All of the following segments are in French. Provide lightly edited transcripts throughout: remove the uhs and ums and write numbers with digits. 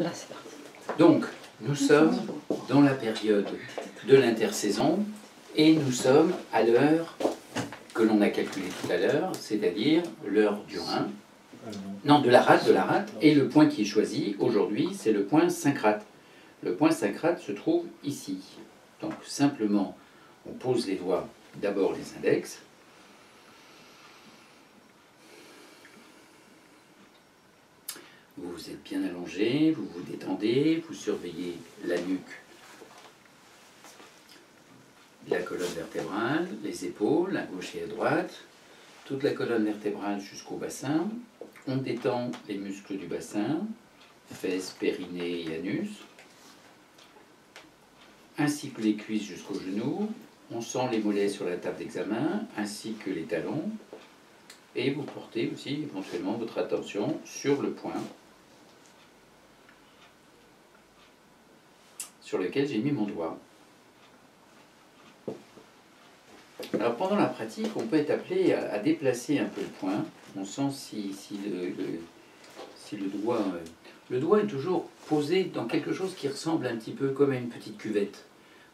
Là, c'est parti. Donc, nous sommes dans la période de l'intersaison et nous sommes à l'heure que l'on a calculée tout à l'heure, c'est-à-dire l'heure du Rhin. Non, de la rate. Et le point qui est choisi aujourd'hui, c'est le point syncrate. Le point syncrate se trouve ici. Donc, simplement, on pose les doigts, d'abord les index. Vous vous êtes bien allongé, vous vous détendez, vous surveillez la nuque, la colonne vertébrale, les épaules, à gauche et à droite, toute la colonne vertébrale jusqu'au bassin. On détend les muscles du bassin, fesses, périnée et anus, ainsi que les cuisses jusqu'aux genoux. On sent les mollets sur la table d'examen, ainsi que les talons. Et vous portez aussi éventuellement votre attention sur le point sur lequel j'ai mis mon doigt. Alors pendant la pratique, on peut être appelé à déplacer un peu le point. On sent si le doigt... le doigt est toujours posé dans quelque chose qui ressemble un petit peu comme à une petite cuvette.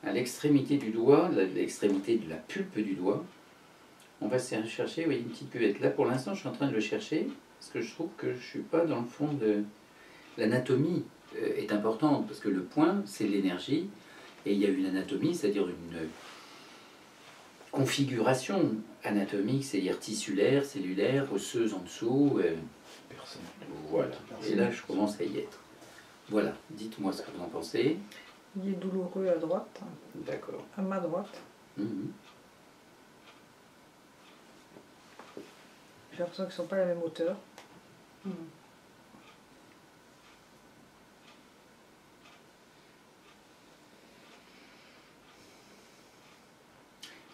À l'extrémité du doigt, l'extrémité de la pulpe du doigt, on va chercher une petite cuvette. Là pour l'instant, je suis en train de le chercher parce que je trouve que je ne suis pas dans le fond de... L'anatomie est importante parce que le point, c'est l'énergie. Et il y a une anatomie, c'est-à-dire une configuration anatomique, c'est-à-dire tissulaire, cellulaire, osseuse en dessous. Voilà. Et là, je commence à y être. Voilà. Dites-moi ce que vous en pensez. Il est douloureux à droite. D'accord. À ma droite. J'ai l'impression qu'ils ne sont pas à la même hauteur.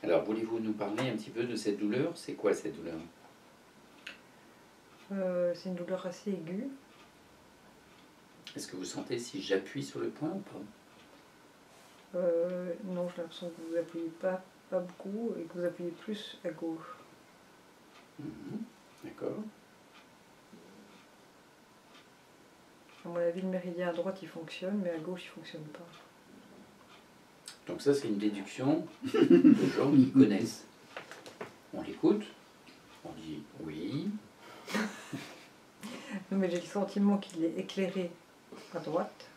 Alors, voulez-vous nous parler un petit peu de cette douleur? C'est quoi cette douleur? C'est une douleur assez aiguë. Est-ce que vous sentez si j'appuie sur le point ou pas? Non, j'ai l'impression que vous appuyez pas beaucoup et que vous appuyez plus à gauche. D'accord. À mon avis, le méridien à droite il fonctionne, mais à gauche il fonctionne pas. Donc ça, c'est une déduction de gens qui connaissent. On l'écoute, on dit oui. Non, mais j'ai le sentiment qu'il est éclairé à droite.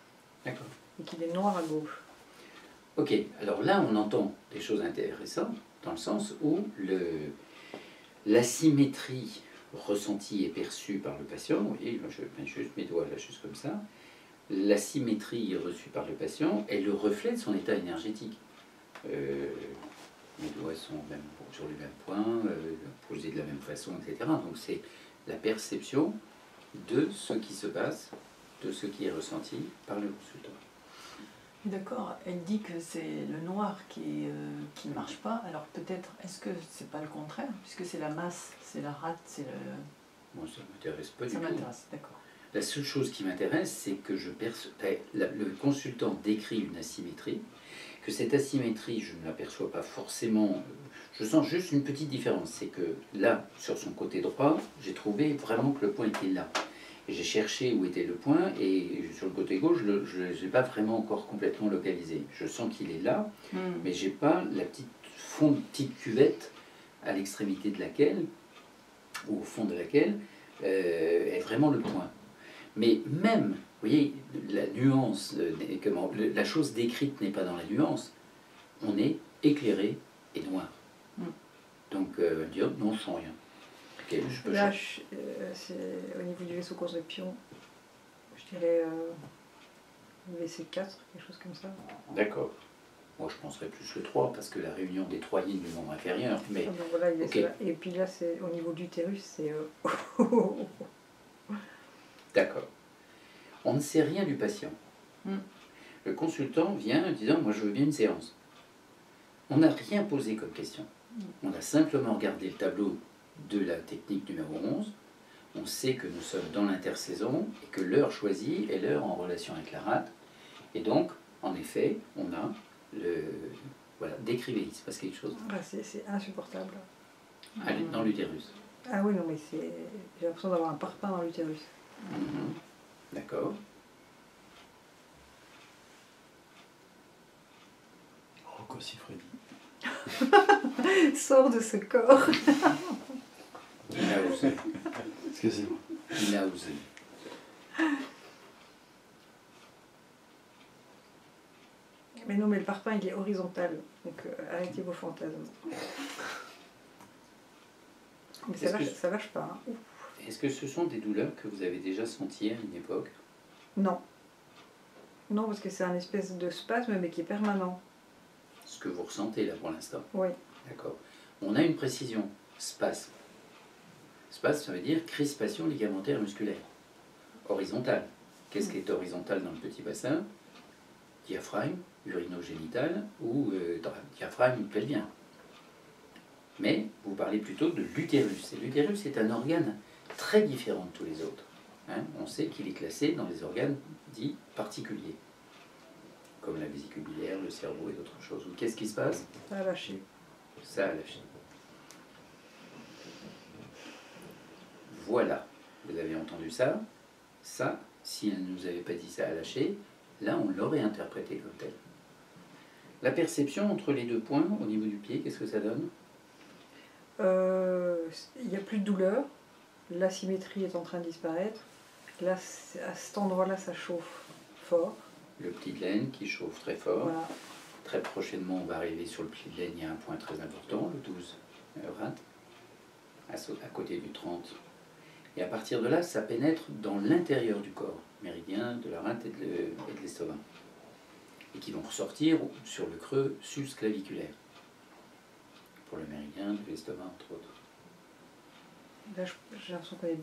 D'accord. Et qu'il est noir à gauche. Ok, alors là, on entend des choses intéressantes, dans le sens où l'asymétrie ressentie et perçue par le patient, et je mets juste mes doigts là, juste comme ça, l'asymétrie reçue par le patient est le reflet de son état énergétique. Mes doigts sont même sur le même point, posés de la même façon, etc. Donc c'est la perception de ce qui se passe, de ce qui est ressenti par le consultant. D'accord, elle dit que c'est le noir qui ne marche pas, alors peut-être, est-ce que c'est pas le contraire, puisque c'est la masse, c'est la rate, c'est le... Moi, ça ne m'intéresse pas du Ça tout. m'intéresse, d'accord. La seule chose qui m'intéresse, c'est que le consultant décrit une asymétrie, que cette asymétrie, je ne l'aperçois pas forcément, je sens juste une petite différence, c'est que là, sur son côté droit, j'ai trouvé vraiment que le point était là. J'ai cherché où était le point, et sur le côté gauche, je ne l'ai pas vraiment encore complètement localisé. Je sens qu'il est là, mais je n'ai pas la petite cuvette à l'extrémité de laquelle, ou au fond de laquelle, est vraiment le point. Mais même, vous voyez, la nuance, la chose décrite n'est pas dans la nuance, on est éclairé et noir. Donc, dire non, je sens rien. Okay, là, c'est au niveau du vaisseau course de pion, je dirais VC4, quelque chose comme ça. D'accord. Moi, je penserais plus le 3, parce que la réunion des trois lignes du membre inférieur. Mais... donc voilà, il est okay. Et puis là, c'est au niveau de l'utérus, c'est... D'accord. On ne sait rien du patient. Le consultant vient en disant, moi je veux bien une séance. On n'a rien posé comme question. On a simplement regardé le tableau de la technique numéro 11. On sait que nous sommes dans l'intersaison et que l'heure choisie est l'heure en relation avec la rate. Et donc, en effet, on a le... Voilà, décrivez, il se passe quelque chose. Ah, c'est insupportable. Dans l'utérus. Ah oui, non, mais j'ai l'impression d'avoir un parpaing dans l'utérus. D'accord. Merci Freddy. Sors de ce corps. Il a osé. Excusez-moi. Il a osé. Mais non, mais le parpaing, il est horizontal. Donc arrêtez vos fantasmes. Mais ça lâche pas. Hein. Est-ce que ce sont des douleurs que vous avez déjà senties à une époque? Non. Non, parce que c'est un espèce de spasme, mais qui est permanent. Ce que vous ressentez là pour l'instant? Oui. D'accord. On a une précision. Spasme. Spasme, ça veut dire crispation ligamentaire musculaire. Horizontale. Qu'est-ce qui est horizontal dans le petit bassin? Diaphragme, urinogénital ou diaphragme pelvien. Mais vous parlez plutôt de l'utérus. Et l'utérus est un organe très différent de tous les autres. Hein, on sait qu'il est classé dans les organes dits particuliers, comme la vésicule biliaire, le cerveau et d'autres choses. Qu'est-ce qui se passe? Ça a lâché. Ça a lâché. Voilà, vous avez entendu ça. Ça, si elle ne nous avait pas dit ça a lâché, là on l'aurait interprété comme tel. La perception entre les deux points au niveau du pied, qu'est-ce que ça donne? Il n'y a plus de douleur. L'asymétrie est en train de disparaître. Là, à cet endroit-là, ça chauffe fort. Le pli de laine qui chauffe très fort. Voilà. Très prochainement, on va arriver sur le pli de laine. Il y a un point très important, le 12 rate, à côté du 30. Et à partir de là, ça pénètre dans l'intérieur du corps, méridien de la rate et de l'estomac. Et qui vont ressortir sur le creux sus-claviculaire. Pour le méridien de l'estomac, entre autres. Là, j'ai l'impression qu'on est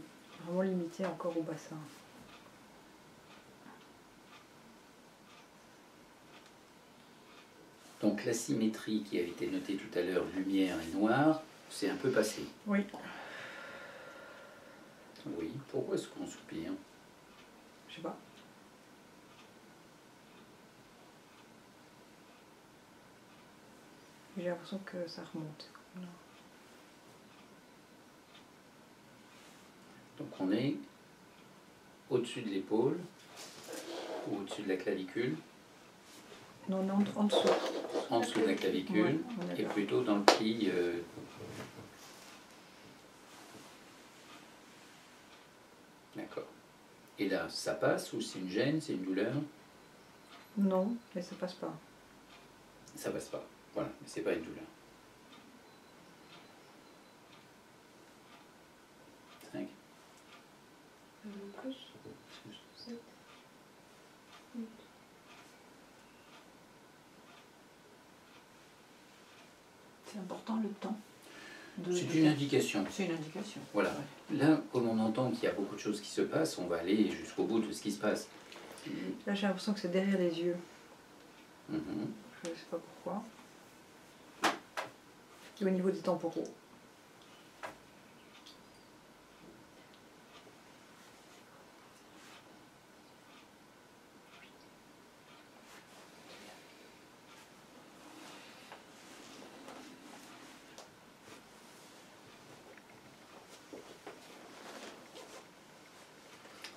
vraiment limité encore au bassin. Donc l'asymétrie qui a été notée tout à l'heure, lumière et noir, c'est un peu passé. Oui. Oui, pourquoi est-ce qu'on soupire? Je sais pas. J'ai l'impression que ça remonte. Donc on est au-dessus de l'épaule, ou au-dessus de la clavicule, Non, non, en dessous. en dessous de la clavicule, Ouais, on est et d'accord. plutôt dans le pli. D'accord. Et là, ça passe ou c'est une gêne, c'est une douleur? Non, mais ça passe pas. Ça passe pas. Voilà, mais c'est pas une douleur. 5. C'est important le temps. C'est une indication. C'est une indication. Voilà. Ouais. Là, comme on entend qu'il y a beaucoup de choses qui se passent, on va aller jusqu'au bout de ce qui se passe. Là, j'ai l'impression que c'est derrière les yeux. Mhm. Je ne sais pas pourquoi. Et au niveau des temporaux.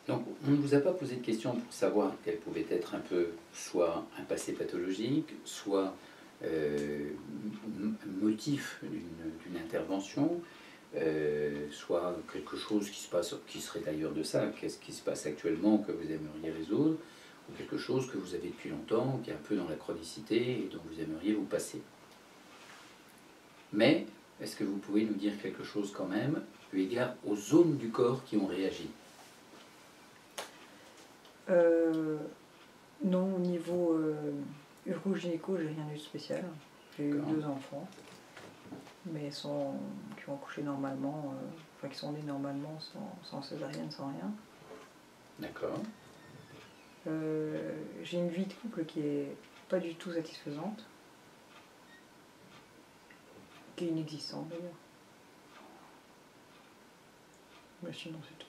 Donc, on ne vous a pas posé de questions pour savoir quel pouvait être un peu soit un passé pathologique, soit motif d'une intervention, soit quelque chose qui se passe, qui serait d'ailleurs de ça, qu'est-ce qui se passe actuellement que vous aimeriez résoudre, ou quelque chose que vous avez depuis longtemps, qui est un peu dans la chronicité et dont vous aimeriez vous passer. Mais, est-ce que vous pouvez nous dire quelque chose quand même, eu égard aux zones du corps qui ont réagi? Non, au niveau urogynéco, j'ai rien eu de spécial. J'ai eu 2 enfants, mais qui ont accouché normalement, enfin qui sont nés normalement, sans césarienne, sans rien. D'accord. J'ai une vie de couple qui est pas du tout satisfaisante, qui est inexistante d'ailleurs. Mais sinon c'est tout.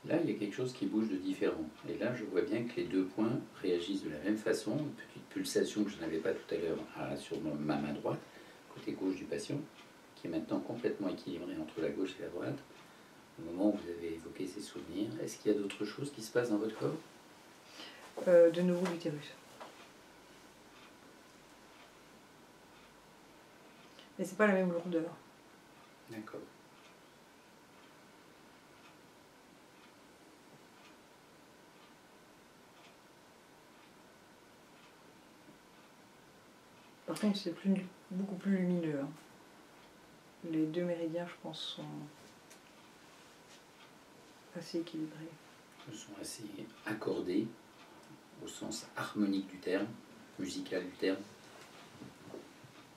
Là, il y a quelque chose qui bouge de différent. Et là, je vois bien que les deux points réagissent de la même façon. Une petite pulsation que je n'avais pas tout à l'heure sur ma main droite, côté gauche du patient, qui est maintenant complètement équilibrée entre la gauche et la droite. Au moment où vous avez évoqué ces souvenirs, est-ce qu'il y a d'autres choses qui se passent dans votre corps? De nouveau l'utérus. Et c'est pas la même lourdeur. D'accord. Par contre, c'est beaucoup plus lumineux. Hein. Les deux méridiens, je pense, sont assez équilibrés. Ils sont assez accordés au sens harmonique du terme, musical du terme.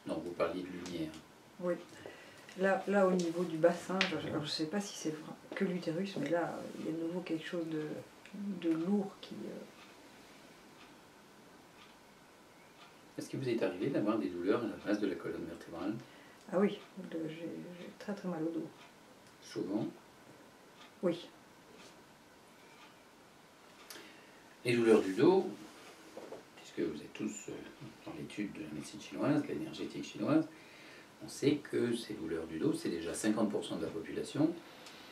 Non, vous parliez de lumière. Oui. Là, au niveau du bassin, je ne sais pas si c'est que l'utérus, mais là, il y a de nouveau quelque chose de lourd qui... Est-ce qu'il vous est arrivé d'avoir des douleurs à la base de la colonne vertébrale? Ah oui, j'ai très très mal au dos. Souvent. Oui. Les douleurs du dos, puisque vous êtes tous dans l'étude de la médecine chinoise, de l'énergétique chinoise, on sait que ces douleurs du dos, c'est déjà 50% de la population,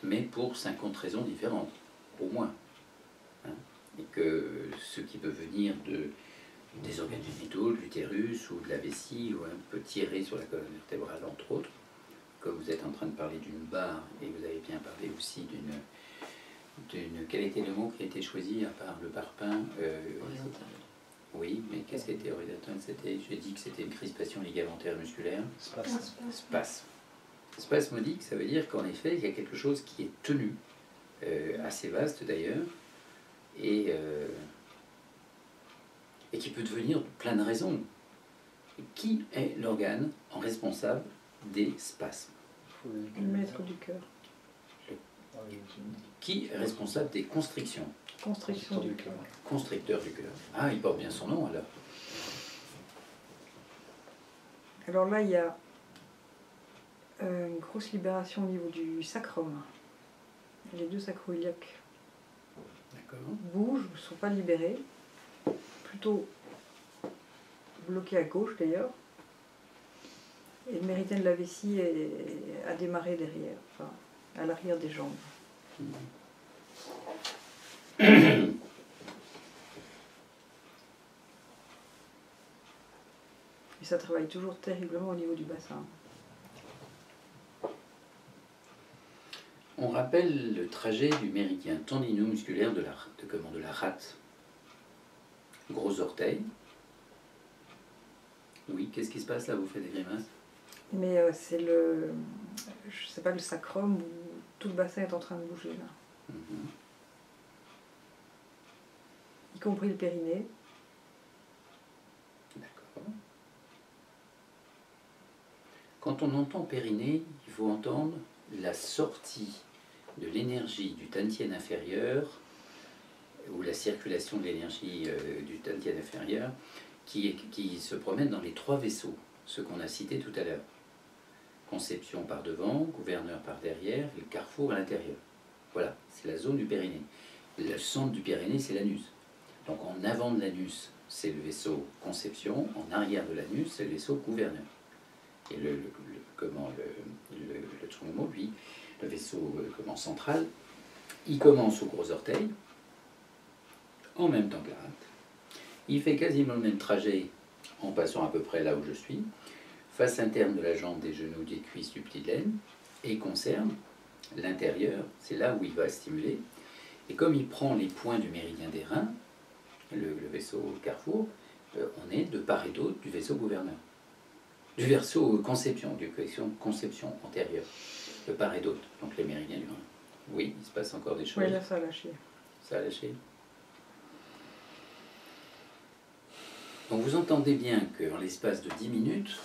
mais pour 50 raisons différentes, au moins. Hein, et que ce qui peut venir des organes génitaux, de l'utérus ou de la vessie, ou un peu tiré sur la colonne vertébrale, entre autres, comme vous êtes en train de parler d'une barre, et vous avez bien parlé aussi d'une... Quel était le mot qui a été choisi, à part le parpaing Oui, mais qu'est-ce qui était horizontal? J'ai dit que c'était une crispation ligamentaire musculaire. Spasme. Spasmodique, ça veut dire qu'en effet, il y a quelque chose qui est tenu, assez vaste d'ailleurs, et qui peut devenir de plein de raisons. Qui est l'organe responsable des spasmes? Le maître du cœur. Qui est responsable des constrictions? Constriction du cœur. Constricteur du cœur. Ah, il porte bien son nom alors. Alors là, il y a une grosse libération au niveau du sacrum. Les deux sacro-iliaques bougent, ne sont pas libérés. Plutôt bloqués à gauche d'ailleurs. Et le méridien de la vessie a démarré derrière, enfin, à l'arrière des jambes. Et ça travaille toujours terriblement au niveau du bassin. On rappelle le trajet du méridien tendino-musculaire de la rate. Gros orteil. Oui, qu'est-ce qui se passe là? Vous faites des grimaces? Mais c'est je sais pas, le sacrum où tout le bassin est en train de bouger là. Y compris le périnée. D'accord. Quand on entend périnée, il faut entendre la sortie de l'énergie du tantien inférieur, ou la circulation de l'énergie du tantien inférieur, qui se promène dans les trois vaisseaux, ceux qu'on a cités tout à l'heure. Conception par devant, gouverneur par derrière, et le carrefour à l'intérieur. Voilà, c'est la zone du périnée. Le centre du périnée, c'est l'anus. Donc en avant de l'anus, c'est le vaisseau conception, en arrière de l'anus, c'est le vaisseau gouverneur. Et le Tsumomo, lui, le vaisseau central, il commence au gros orteil, en même temps que la rate. Il fait quasiment le même trajet en passant à peu près là où je suis, face interne de la jambe, des genoux, des cuisses, du petit de laine, et concerne l'intérieur, c'est là où il va stimuler. Et comme il prend les points du méridien des reins, le vaisseau carrefour, on est de part et d'autre du vaisseau gouverneur. Du vaisseau conception, du vaisseau conception antérieure, de part et d'autre, donc les méridiens du rein. Oui, il se passe encore des choses. Oui, là ça a lâché. Ça a lâché. Donc vous entendez bien qu'en l'espace de 10 minutes,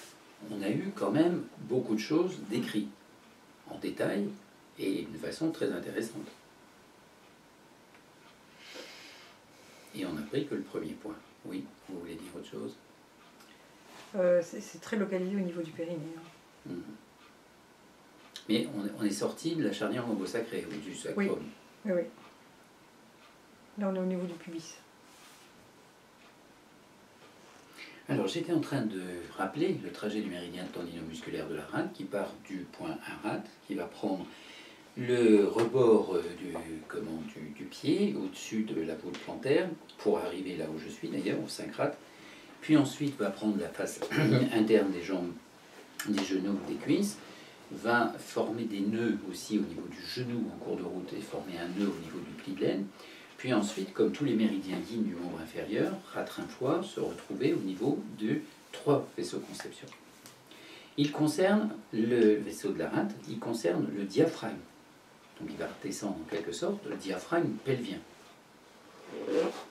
on a eu quand même beaucoup de choses décrites en détail et d'une façon très intéressante. Et on n'a pris que le premier point. Oui, vous voulez dire autre chose? C'est très localisé au niveau du périnée. Hein. Mais on est sorti de la charnière lombosacrée ou du sacrum. Oui. Là on est au niveau du pubis. Alors j'étais en train de rappeler le trajet du méridien tendino-musculaire de la rate qui part du point rate, qui va prendre le rebord du pied au-dessus de la boule plantaire pour arriver là où je suis d'ailleurs, au 5 rate, puis ensuite va prendre la face interne des jambes des genoux, des cuisses, va former des nœuds aussi au niveau du genou en cours de route et former un nœud au niveau du pli de l'aine. Puis ensuite, comme tous les méridiens yin du membre inférieur, rate une fois se retrouver au niveau de 3 vaisseaux conception. Il concerne le vaisseau de la rate, il concerne le diaphragme. Donc il va redescendre en quelque sorte le diaphragme pelvien.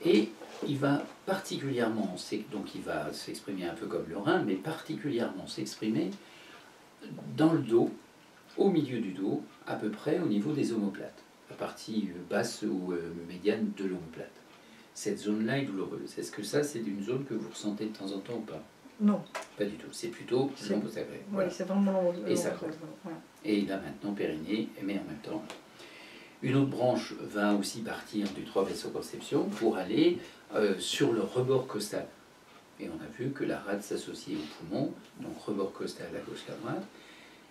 Et il va particulièrement, donc il va s'exprimer un peu comme le rein, mais particulièrement s'exprimer dans le dos, au milieu du dos, à peu près au niveau des omoplates, la partie basse ou médiane de l'omoplate. Cette zone-là est douloureuse. Est-ce que ça, c'est une zone que vous ressentez de temps en temps ou pas? Non. Pas du tout. C'est plutôt l'ombre sacrée. Oui, c'est vraiment l'ombre et sacrée. Voilà. Et là maintenant, périnée, mais en même temps. Une autre branche va aussi partir du 3 vaisseaux conception pour aller sur le rebord costal. Et on a vu que la rate s'associe au poumon, donc rebord costal à gauche, à droite,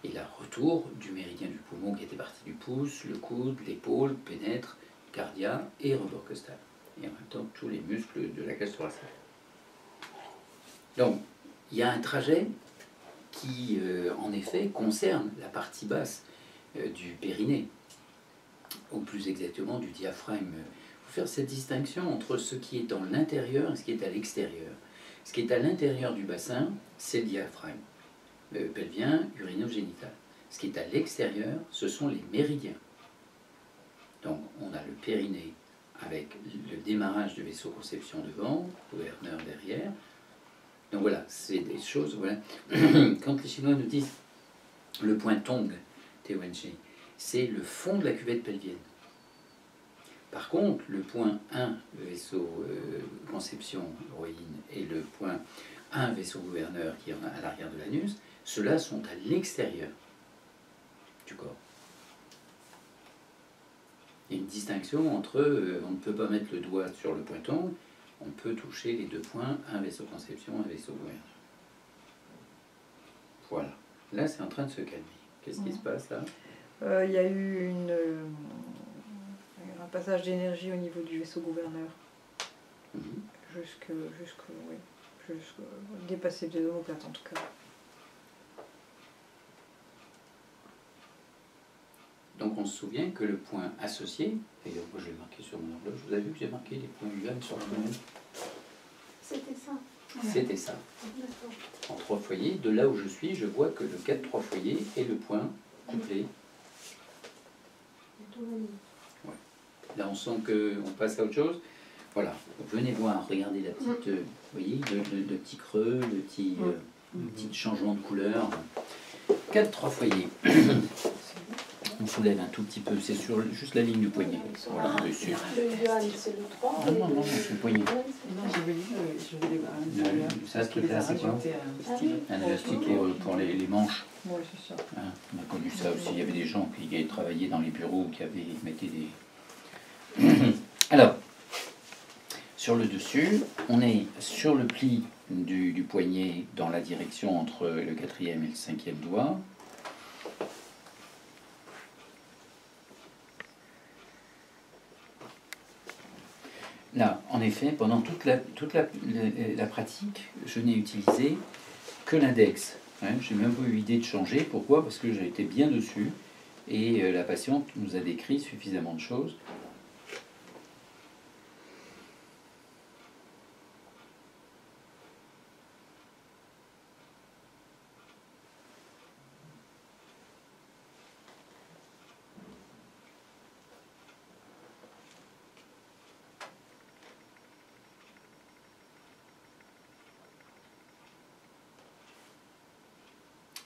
et là, retour du méridien du poumon qui était parti du pouce, le coude, l'épaule, pénètre, cardia et rebord costal. Et en même temps, tous les muscles de la cage thoracique. Donc, il y a un trajet qui, en effet, concerne la partie basse du périnée, ou plus exactement du diaphragme. Il faut faire cette distinction entre ce qui est dans l'intérieur et ce qui est à l'extérieur. Ce qui est à l'intérieur du bassin, c'est le diaphragme pelvien, urinogénital. Ce qui est à l'extérieur, ce sont les méridiens. Donc, on a le périnée avec le démarrage du vaisseau conception devant, gouverneur derrière. Donc voilà, c'est des choses. Voilà. Quand les Chinois nous disent le point Tong, Tewenshi, c'est le fond de la cuvette pelvienne. Par contre, le point 1, le vaisseau conception héroïne, et le point 1, vaisseau gouverneur qui est à l'arrière de l'anus, ceux-là sont à l'extérieur du corps. Il y a une distinction entre, on ne peut pas mettre le doigt sur le pointon, on peut toucher les 2 points, un vaisseau conception, un vaisseau gouverneur. Voilà. Là, c'est en train de se calmer. Qu'est-ce qui se passe là? Il y a eu un passage d'énergie au niveau du vaisseau gouverneur. Jusqu'au dépasser des omoplates en tout cas. Donc on se souvient que le point associé, et moi je l'ai marqué sur mon horloge, vous avez vu que j'ai marqué les points UM sur le domaine? C'était ça. C'était ça. En 3 foyers, de là où je suis, je vois que le 4-3 foyers est le point couplé. Ouais. Là on sent qu'on passe à autre chose. Voilà, venez voir, regardez la petite, vous voyez, le petit creux, le petit changement de couleur. 4-3 foyers. On soulève un tout petit peu, c'est sur juste la ligne du poignet. Voilà, dessus. Le yuan, c'est le 3. Non, c'est le poignet. Ça, ce truc-là, c'est quoi? Un élastique pour les manches. Oui, c'est ça. Hein, on a connu ça aussi. Il y avait des gens qui travaillaient dans les bureaux, qui mettaient des... Alors, sur le dessus, on est sur le pli du poignet dans la direction entre le 4e et le 5e doigt. Là, en effet, pendant toute la pratique, je n'ai utilisé que l'index. Hein, j'ai même pas eu l'idée de changer. Pourquoi? Parce que j'ai été bien dessus et la patiente nous a décrit suffisamment de choses.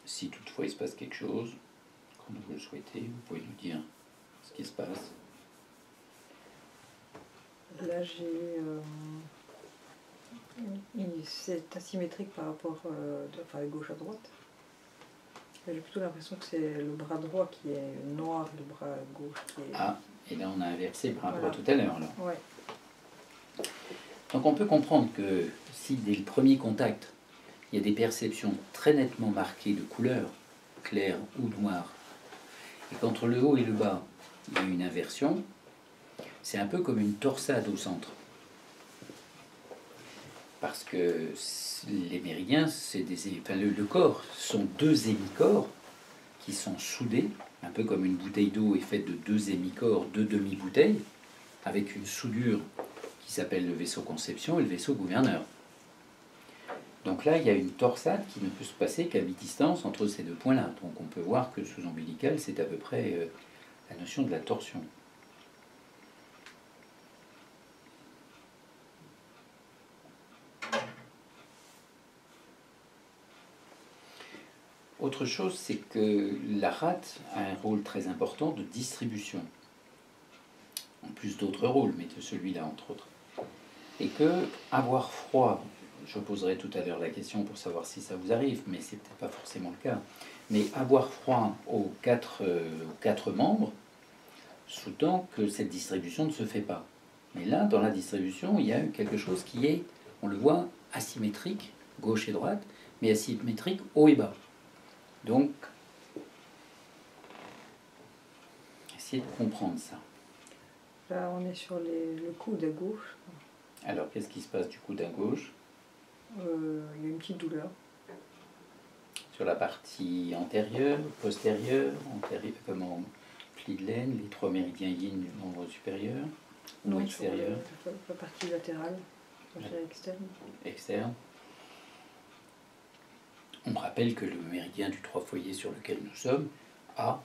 Si toutefois il se passe quelque chose, comme vous le souhaitez, vous pouvez nous dire ce qui se passe. Là, c'est asymétrique par rapport de gauche à droite. J'ai plutôt l'impression que c'est le bras droit qui est noir et le bras gauche qui est... Ah, et là on a inversé par rapport voilà. à tout à l'heure. Ouais. Donc on peut comprendre que si dès le premier contact, il y a des perceptions très nettement marquées de couleurs, claires ou noires, et qu'entre le haut et le bas, il y a une inversion, c'est un peu comme une torsade au centre. Parce que les méridiens, c'est enfin, le corps sont deux hémicorps qui sont soudés, un peu comme une bouteille d'eau est faite de deux hémicorps, deux demi-bouteilles, avec une soudure qui s'appelle le vaisseau conception et le vaisseau gouverneur. Donc là, il y a une torsade qui ne peut se passer qu'à mi-distance entre ces deux points-là. Donc on peut voir que sous ombilical, c'est à peu près la notion de la torsion. Autre chose, c'est que la rate a un rôle très important de distribution, en plus d'autres rôles, mais de celui-là entre autres. Et que avoir froid, je poserai tout à l'heure la question pour savoir si ça vous arrive, mais c'est peut-être pas forcément le cas, mais avoir froid aux quatre membres sous-tend que cette distribution ne se fait pas. Mais là, dans la distribution, il y a quelque chose qui est, on le voit, asymétrique, gauche et droite, mais asymétrique haut et bas. Donc, essayez de comprendre ça. Là, on est sur le coude à gauche. Alors, qu'est-ce qui se passe du coude à gauche? Il y a une petite douleur. Sur la partie antérieure, postérieure, comme en pli de laine, les trois méridiens yin du membre supérieur ou Non, extérieur? sur la partie latérale, externe. Externe. On rappelle que le méridien du trois foyers sur lequel nous sommes a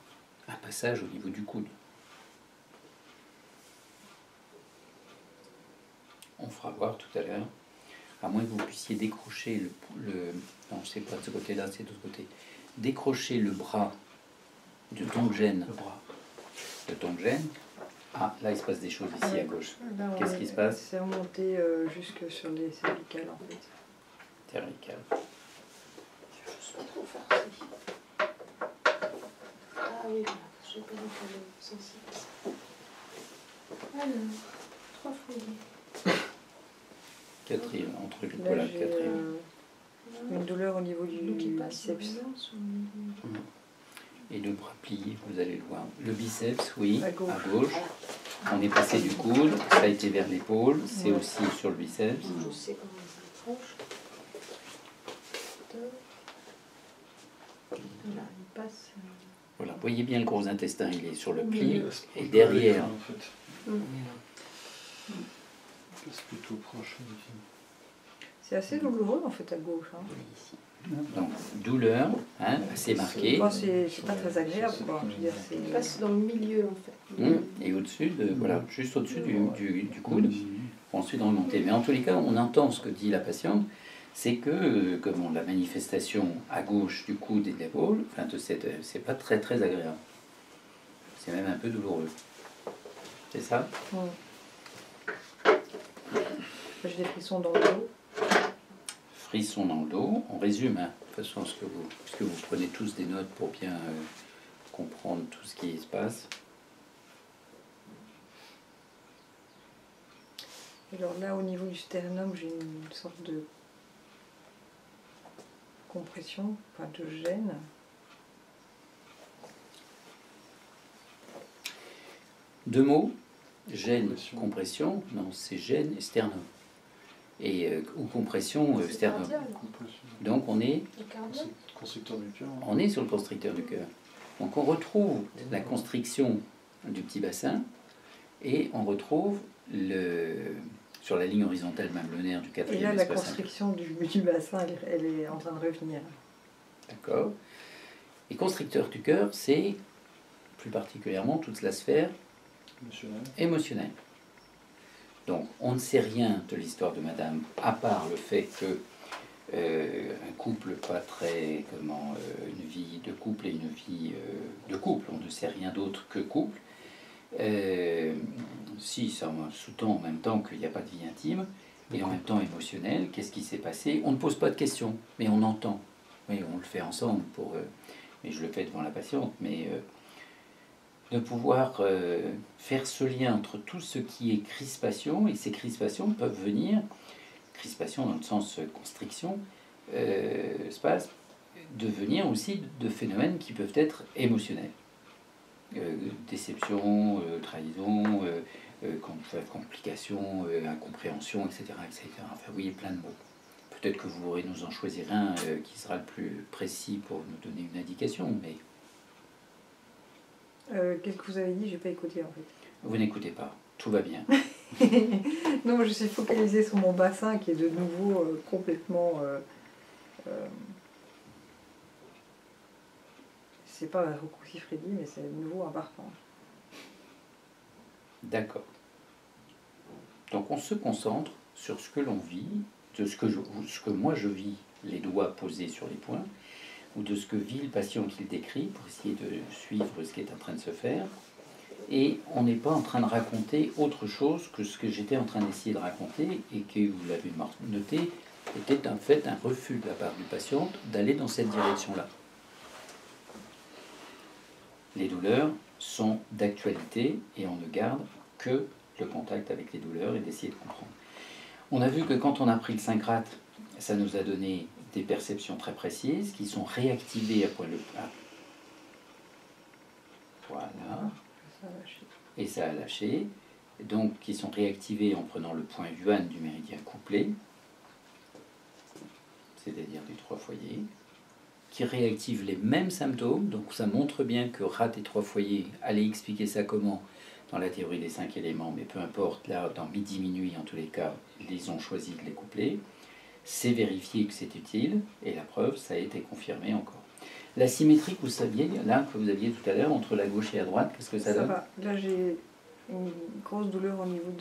un passage au niveau du coude. On fera voir tout à l'heure, à moins que vous puissiez décrocher non, c'est pas de ce côté-là, c'est de l'autre côté. Décrocher le bras de Tongjen. De Tongjen. Ah, là il se passe des choses ici à gauche. Qu'est-ce qui se passe? C'est remonté jusque sur les cervicales en fait. Cervicales. Je ne sais pas trop faire ça. Ah oui, voilà. Je n'ai pas vu qu'elle est sensible. Alors, 3 foyers. Quatrième, entre le Là, voilà, j'ai quatrième. une douleur au niveau du L'eau qui passe sur biceps. les dents, sur les- Et le bras plié, vous allez le voir. Le biceps, oui, À gauche. à gauche. On est passé du coude, ça a été vers l'épaule, c'est Ouais. aussi sur le biceps. Je sais comment ça approche. Voilà, il passe. Voilà, voyez bien le gros intestin, il est sur le Oui. pli. Et derrière, En fait. C'est plutôt proche. C'est assez douloureux en fait à gauche. Hein. donc douleur, hein, assez marquée. Bon, c'est pas très agréable. Quoi. Je veux dire, Il c'est... passe dans le milieu en fait. Et au-dessus, voilà, juste au-dessus du coude, pour ensuite remonter. Mais en tous les cas, on entend ce que dit la patiente, c'est que, comme la manifestation à gauche du coude et de l'épaule, enfin, c'est pas très très agréable. C'est même un peu douloureux. C'est ça? J'ai des frissons dans le dos. Frissons dans le dos. On résume, hein, de toute façon, puisque vous prenez tous des notes pour bien comprendre tout ce qui se passe. Alors là, au niveau du sternum, j'ai une sorte de compression, enfin de gêne. Deux mots, gêne, compression, non, c'est gêne et sternum. Et, ou compression, C'est sternum. cardial, Donc on est, le cardial. Constricteur du cœur. on est sur le constricteur du cœur. Donc on retrouve la constriction du petit bassin et on retrouve sur la ligne horizontale mamelonnaire du Et quatrième là, la espace constriction du bassin, elle est en train de revenir. D'accord. Et constricteur du cœur, c'est plus particulièrement toute la sphère émotionnelle. Donc, on ne sait rien de l'histoire de Madame, à part le fait que un couple pas très, une vie de couple et une vie de couple, on ne sait rien d'autre que couple. Si ça sous-tend en même temps qu'il n'y a pas de vie intime et en même temps émotionnelle, qu'est-ce qui s'est passé? On ne pose pas de questions, mais on entend. Oui, on le fait ensemble mais je le fais devant la patiente, mais de pouvoir faire ce lien entre tout ce qui est crispation, et ces crispations peuvent venir, crispation dans le sens constriction, devenir aussi de phénomènes qui peuvent être émotionnels. déception, trahison, complication, incompréhension, etc., etc. Enfin, vous voyez, plein de mots. Peut-être que vous pourrez nous en choisir un qui sera le plus précis pour nous donner une indication, mais... Qu'est-ce que vous avez dit? J'ai pas écouté en fait. Vous n'écoutez pas, tout va bien. Non, moi, je suis focalisée sur mon bassin qui est de nouveau complètement... c'est pas un raccourci Freddy, mais c'est de nouveau un parfum. D'accord. Donc on se concentre sur ce que l'on vit, de ce que moi je vis, les doigts posés sur les points, ou de ce que vit le patient qu'il décrit, pour essayer de suivre ce qui est en train de se faire. Et on n'est pas en train de raconter autre chose que ce que j'étais en train d'essayer de raconter, et que vous l'avez noté, était en fait un refus de la part du patient d'aller dans cette direction-là. Les douleurs sont d'actualité et on ne garde que le contact avec les douleurs et d'essayer de comprendre. On a vu que quand on a pris le syncrate, ça nous a donné des perceptions très précises qui sont réactivées après le plat. Voilà. Ça a lâché. Et ça a lâché. Donc, qui sont réactivées en prenant le point Yuan du méridien couplé, c'est-à-dire du 3 foyers, qui réactive les mêmes symptômes. Donc ça montre bien que Rat et 3 foyers, allez expliquer ça comment dans la théorie des 5 éléments, mais peu importe, là, dans midi, minuit, en tous les cas, ils ont choisi de les coupler. C'est vérifié que c'est utile, et la preuve, ça a été confirmé encore. La symétrie que vous saviez, là, que vous aviez tout à l'heure, entre la gauche et la droite, qu'est-ce que ça donne? Va. Là, j'ai une grosse douleur au niveau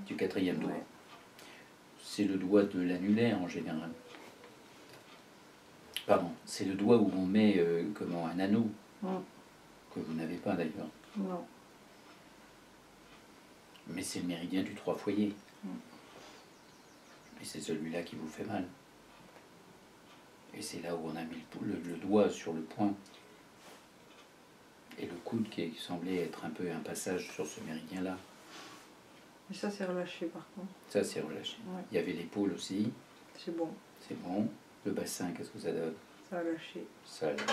Du quatrième doigt. Ouais. C'est le doigt de l'annulaire en général. Pardon, c'est le doigt où on met un anneau, que vous n'avez pas d'ailleurs. Non. Mais c'est le méridien du 3 foyers. Et c'est celui-là qui vous fait mal. Et c'est là où on a mis le doigt sur le point. Et le coude qui semblait être un peu un passage sur ce méridien-là. Mais ça, c'est relâché par contre. Ça, c'est relâché. Ouais. Il y avait l'épaule aussi. C'est bon. C'est bon. Le bassin, qu'est-ce que ça donne? Ça a lâché. Ça a lâché.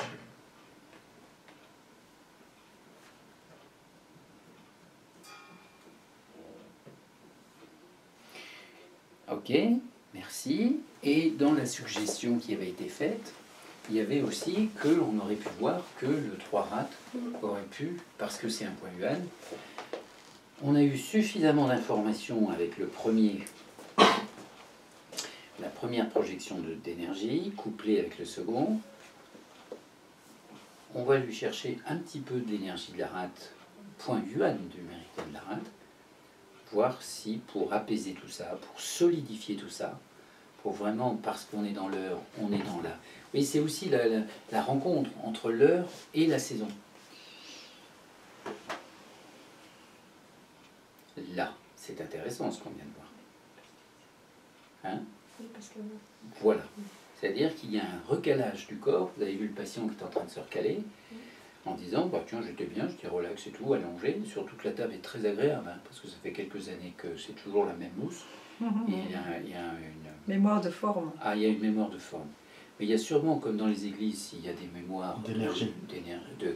Ok, merci. Et dans la suggestion qui avait été faite, il y avait aussi qu'on aurait pu voir que le 3 rat aurait pu, parce que c'est un point Yuan, on a eu suffisamment d'informations avec la première projection d'énergie, couplée avec le second. On va lui chercher un petit peu d'énergie de la rate, point Yuan du méridien de la rate, voir si pour apaiser tout ça, pour solidifier tout ça, pour vraiment, parce qu'on est dans l'heure, on est dans la... Oui, c'est aussi la rencontre entre l'heure et la saison. Là, c'est intéressant ce qu'on vient de voir. Hein? Oui, parce que... Voilà. C'est-à-dire qu'il y a un recalage du corps. Vous avez vu le patient qui est en train de se recaler, en disant, bah, tiens, j'étais bien, j'étais relax et tout, allongé. Surtout que la table est très agréable, hein, parce que ça fait quelques années que c'est toujours la même mousse. Et il y a une... Mémoire de forme. Ah, il y a une mémoire de forme. Mais il y a sûrement, comme dans les églises, il y a des mémoires d'énergie, de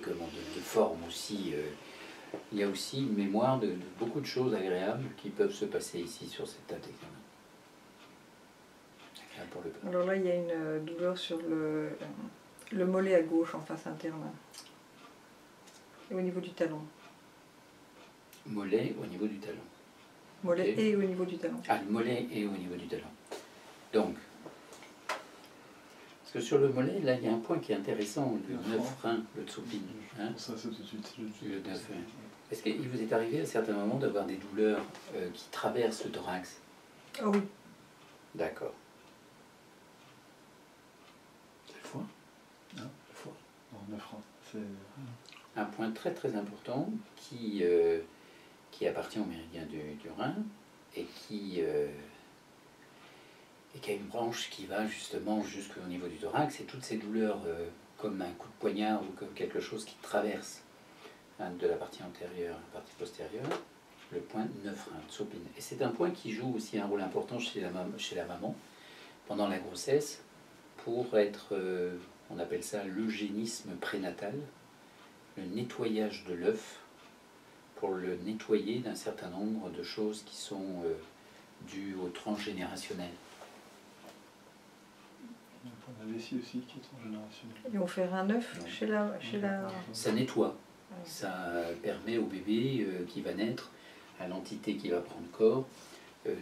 forme aussi. Il y a aussi une mémoire de beaucoup de choses agréables qui peuvent se passer ici sur cette table d'examen. Alors là, il y a une douleur sur le mollet à gauche, en face interne. Et au niveau du talon. Mollet au niveau du talon. Mollet Ok. et au niveau du talon. Ah, le mollet et au niveau du talon. Donc, parce que sur le mollet, là, il y a un point qui est intéressant, le 9 frein, le tsupin. Hein, Ça, c'est tout de suite. le 9 frein. Est-ce qu'il vous est arrivé à certains moments d'avoir des douleurs qui traversent le thorax? Ah oui. D'accord. C'est le foie. Le foie. Non, 9 francs. C'est... Un point très très important qui appartient au méridien du rein et qui a une branche qui va justement jusqu'au niveau du thorax, et toutes ces douleurs comme un coup de poignard ou comme quelque chose qui traverse de la partie antérieure à la partie postérieure, le point 9 rein, tsupin. Et c'est un point qui joue aussi un rôle important chez la maman pendant la grossesse pour être, On appelle ça l'eugénisme prénatal, le nettoyage de l'œuf pour le nettoyer d'un certain nombre de choses qui sont dues au transgénérationnel. Pour la vessie aussi qui est transgénérationnelle. Ils vont faire un œuf chez la... Ça nettoie, ça permet au bébé qui va naître, à l'entité qui va prendre corps,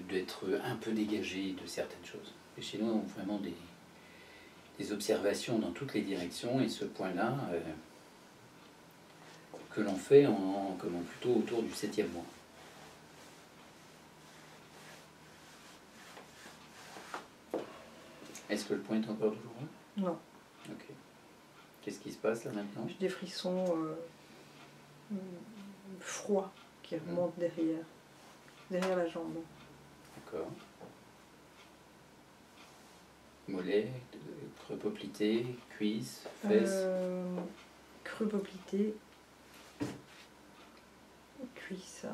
d'être un peu dégagé de certaines choses. Les Chinois ont vraiment des observations dans toutes les directions, et ce point-là, que l'on fait plutôt autour du 7e mois. Est-ce que le point est encore douloureux? Non. Ok. Qu'est-ce qui se passe là maintenant? J'ai des frissons froids qui remontent derrière la jambe. D'accord. Mollet, creux poplité, cuisse, fesses. Creux poplité, cuisse.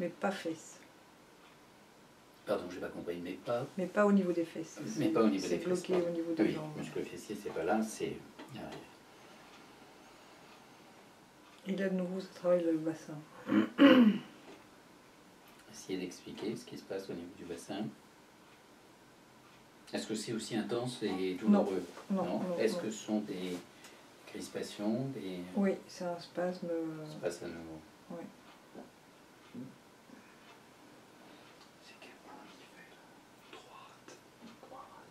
Mais pas fesses. Pardon, j'ai pas compris, mais pas au niveau des fesses. Mais pas au niveau des fesses. C'est bloqué au niveau des oui, jambes. Le muscle fessier, c'est pas là, c'est. Et là, de nouveau, ça travaille le bassin. Essayez d'expliquer ce qui se passe au niveau du bassin. Est-ce que c'est aussi intense et douloureux? Non. Est-ce que ce sont des crispations, des... Oui, c'est un spasme. Spasme à nouveau. Oui. C'est quel point qui fait là? 3 rate.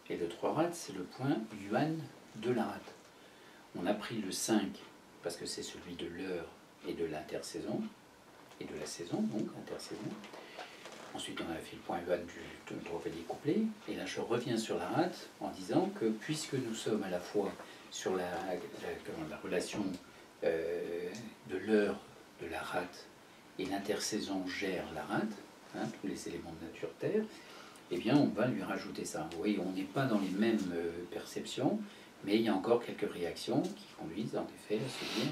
Et le 3 rate, c'est le point yuan de la rate. On a pris le 5 parce que c'est celui de l'heure et de l'intersaison, et de la saison, donc intersaison. Ensuite, on a fait le point yuan du tropédie couplé, et là je reviens sur la rate en disant que puisque nous sommes à la fois sur la relation de l'heure de la rate et l'intersaison gère la rate, tous les éléments de nature terre, eh bien on va lui rajouter ça. Vous voyez, on n'est pas dans les mêmes perceptions, mais il y a encore quelques réactions qui conduisent en effet à se dire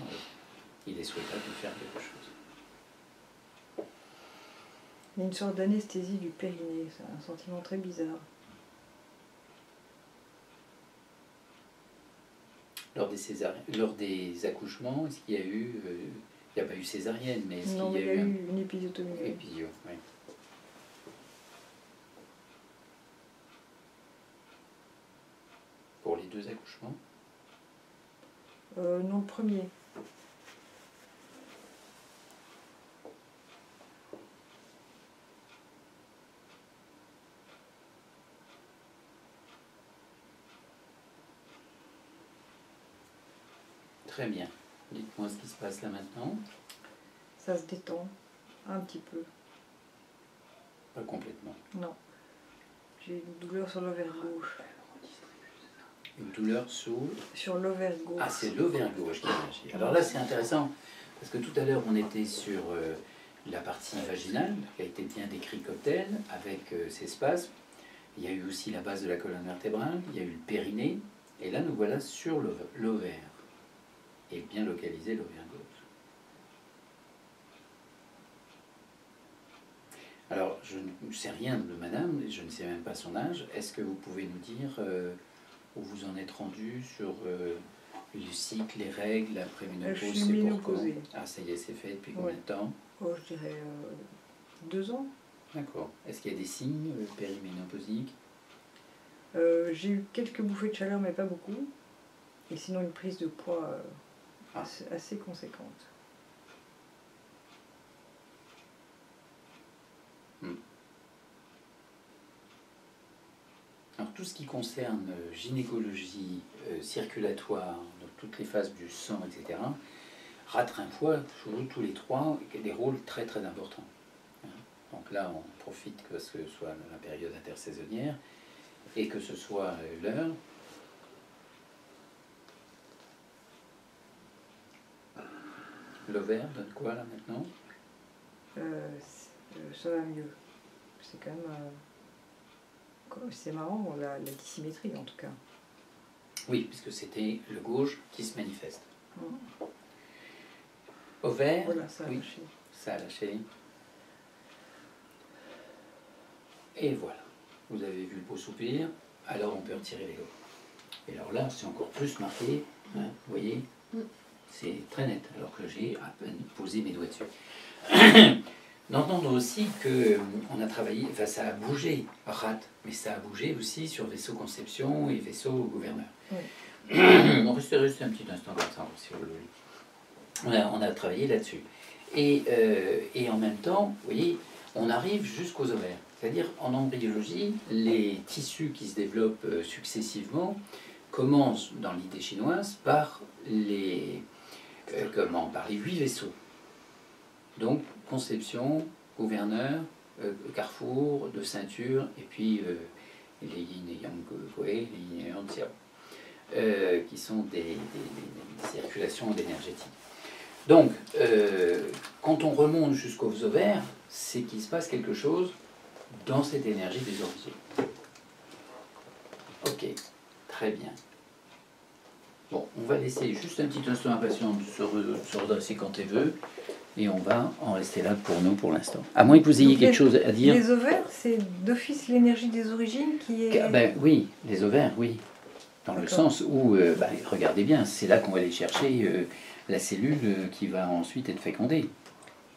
il est souhaitable de faire quelque chose. Il y a une sorte d'anesthésie du périnée, c'est un sentiment très bizarre. Lors des accouchements, est-ce qu'il y a eu... il n'y a pas eu césarienne, mais est-ce Non, qu'il y a eu une épisiotomie. Épisio, oui. Pour les 2 accouchements? Non, le premier. Très bien. Dites-moi ce qui se passe là maintenant. Ça se détend un petit peu. Pas complètement. Non. J'ai une douleur sur l'ovaire gauche. Une douleur sur l'ovaire gauche. Ah, c'est l'ovaire gauche qui réagit. Alors là, c'est intéressant, parce que tout à l'heure, on était sur la partie vaginale, qui a été bien décrite comme telle, avec ses spasmes. Il y a eu aussi la base de la colonne vertébrale, il y a eu le périnée, et là, nous voilà sur l'ovaire. Et bien localisé l'ovaire gauche. Alors, je ne sais rien de madame, je ne sais même pas son âge. Est-ce que vous pouvez nous dire où vous en êtes rendu sur le cycle, les règles, la préménopause? Je suis ménopausée. Ah, ça y est, c'est fait. Depuis combien de temps? Oh, je dirais 2 ans. D'accord. Est-ce qu'il y a des signes périménopausiques? J'ai eu quelques bouffées de chaleur, mais pas beaucoup. Et sinon, une prise de poids assez conséquente. Alors, tout ce qui concerne gynécologie, circulatoire, donc toutes les phases du sang, etc., rate Rimfoy joue tous les 3 des rôles très très importants. Donc là, on profite que ce soit la période intersaisonnière et que ce soit l'heure. L'ovaire donne quoi là maintenant? Ça va mieux. C'est quand même... c'est marrant, la dissymétrie en tout cas. Oui, puisque c'était le gauche qui se manifeste. Ovaire, voilà, ça a lâché. Ça a lâché. Et voilà. vous avez vu le beau soupir, alors on peut retirer les os. Et alors là, c'est encore plus marqué, hein, vous voyez, c'est très net, alors que j'ai à peine posé mes doigts dessus. D'entendre aussi qu'on a travaillé, enfin ça a bougé, RAT, mais ça a bougé aussi sur vaisseau conception et vaisseau gouverneur. Oui. On reste un petit instant comme ça, si vous voulez. On a travaillé là-dessus. Et en même temps, vous voyez, on arrive jusqu'aux ovaires. C'est-à-dire, en embryologie, les tissus qui se développent successivement commencent, dans l'idée chinoise, par les 8 vaisseaux. Donc, conception, gouverneur, carrefour, de ceinture, et puis les yin et yang Goé, les yin et yang Xiao, qui sont des circulations énergétiques. Donc, quand on remonte jusqu'aux ovaires, c'est qu'il se passe quelque chose dans cette énergie des origines. Ok, très bien. Bon, on va laisser juste un petit instant impatient de se redresser quand elle veut, et on va en rester là pour nous pour l'instant. À moins que vous ayez Donc, quelque chose à dire. Les ovaires, c'est d'office l'énergie des origines qui est... Ben, oui, les ovaires, oui. Dans le sens où, regardez bien, c'est là qu'on va aller chercher la cellule qui va ensuite être fécondée.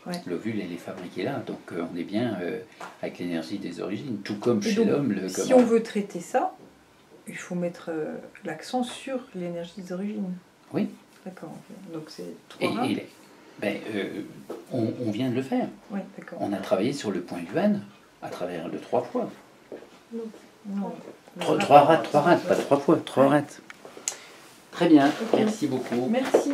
Ouais. L'ovule, elle est fabriquée là, donc on est bien avec l'énergie des origines, tout comme chez donc, l'homme. Si on veut traiter ça, il faut mettre l'accent sur l'énergie des origines. Oui. D'accord. Donc c'est 3 on vient de le faire. Oui, d'accord. On a travaillé sur le point Yuan à travers le 3 fois. Non. 3 rats, pas 3 fois, 3 rats. Très bien, Ok. merci beaucoup. Merci.